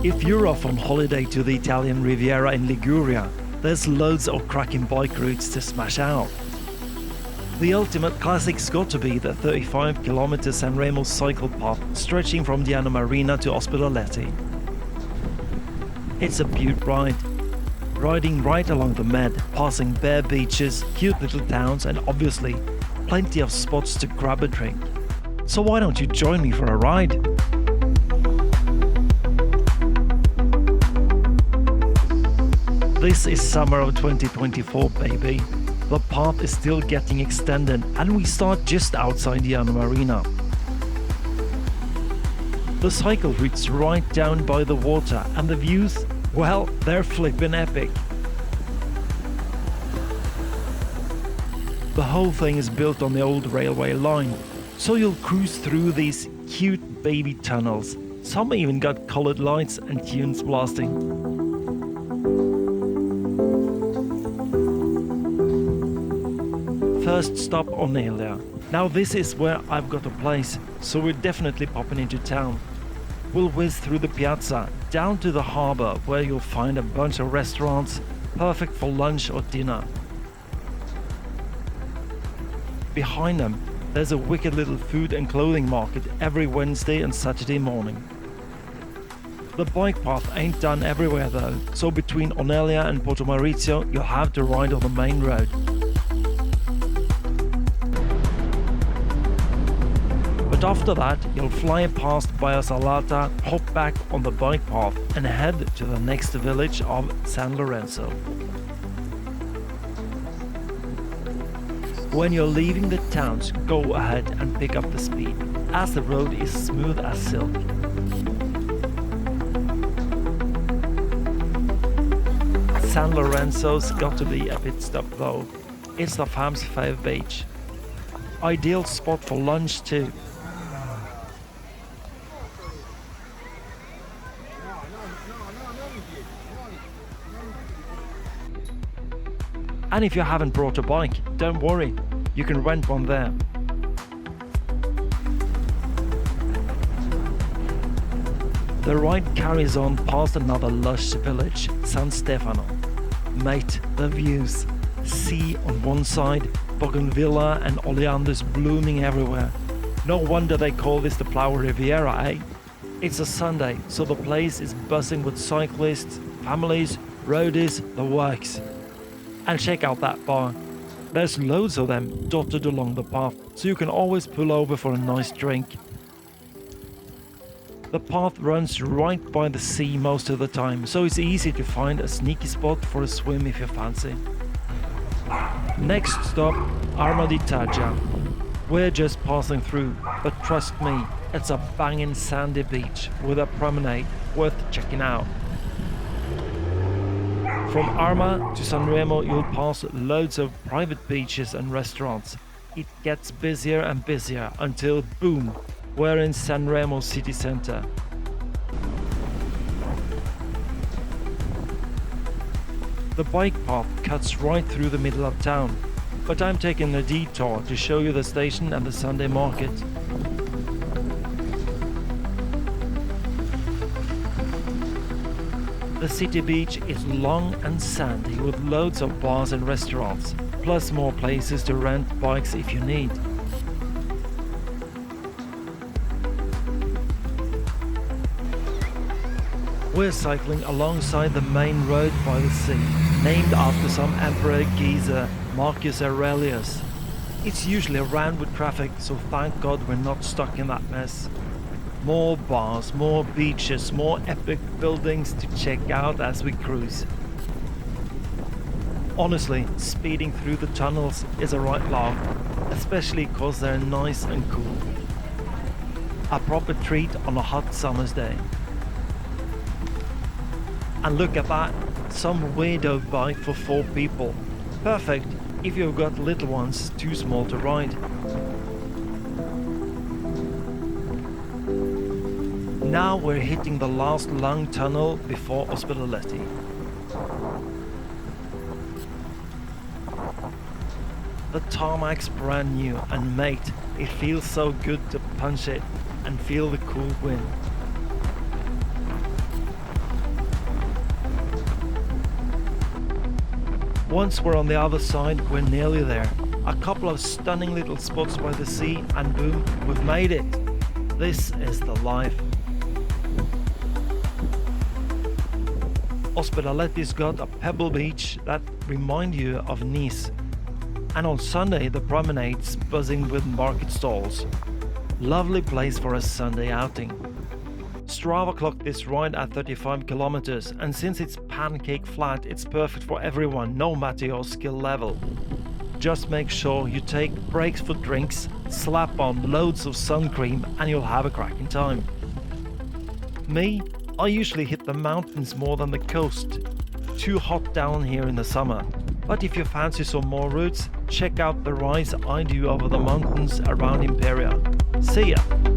If you're off on holiday to the Italian Riviera in Liguria, there's loads of cracking bike routes to smash out. The ultimate classic's got to be the 35-kilometer San Remo cycle path stretching from Diano Marina to Ospedaletti. It's a beaut ride. Riding right along the Med, passing bare beaches, cute little towns and obviously plenty of spots to grab a drink. So why don't you join me for a ride? This is summer of 2024, baby. The path is still getting extended and we start just outside Diano Marina. The cycle route's right down by the water and the views, well, they're flippin' epic. The whole thing is built on the old railway line, so you'll cruise through these cute baby tunnels. Some even got colored lights and tunes blasting. First stop Oneglia. Now this is where I've got a place, so we're definitely popping into town. We'll whiz through the piazza, down to the harbour where you'll find a bunch of restaurants, perfect for lunch or dinner. Behind them, there's a wicked little food and clothing market every Wednesday and Saturday morning. The bike path ain't done everywhere though, so between Oneglia and Porto Maurizio you'll have to ride on the main road. But after that, you'll fly past Baia Salata, hop back on the bike path and head to the next village of San Lorenzo. When you're leaving the towns, go ahead and pick up the speed, as the road is smooth as silk. San Lorenzo's got to be a pit stop though. It's the fam's fave beach. Ideal spot for lunch too. And if you haven't brought a bike, don't worry, you can rent one there. The ride carries on past another lush village, San Stefano. Mate, the views. Sea on one side, bougainvillaea and oleanders blooming everywhere. No wonder they call this the Flower Riviera, eh? It's a Sunday, so the place is buzzing with cyclists, families, roadies, the works. And check out that bar. There's loads of them dotted along the path, so you can always pull over for a nice drink. The path runs right by the sea most of the time, so it's easy to find a sneaky spot for a swim if you fancy. Next stop, Arma di Taggia. We're just passing through, but trust me, it's a banging sandy beach with a promenade worth checking out. From Arma to San Remo you'll pass loads of private beaches and restaurants. It gets busier and busier until boom, we're in San Remo city centre. The bike path cuts right through the middle of town, but I'm taking a detour to show you the station and the Sunday market. The city beach is long and sandy with loads of bars and restaurants, plus more places to rent bikes if you need. We're cycling alongside the main road by the sea, named after some emperor geezer, Marcus Aurelius. It's usually rammed with traffic, so thank God we're not stuck in that mess. More bars, more beaches, more epic buildings to check out as we cruise. Honestly, speeding through the tunnels is a right laugh, especially cause they're nice and cool. A proper treat on a hot summer's day. And look at that, some weirdo bike for 4 people. Perfect if you've got little ones too small to ride. Now we're hitting the last long tunnel before Ospedaletti. The tarmac's brand new and mate, it feels so good to punch it and feel the cool wind. Once we're on the other side, we're nearly there. A couple of stunning little spots by the sea and boom, we've made it. This is the life. Ospedaletti's got a pebble beach that remind you of Nice. And on Sunday the promenade's buzzing with market stalls. Lovely place for a Sunday outing. Strava clocked this ride at 35 kilometers, and since it's pancake flat, it's perfect for everyone, no matter your skill level. Just make sure you take breaks for drinks, slap on loads of sun cream, and you'll have a cracking time. Me, I usually hit the mountains more than the coast. Too hot down here in the summer. But if you fancy some more routes, check out the rides I do over the mountains around Imperia. See ya!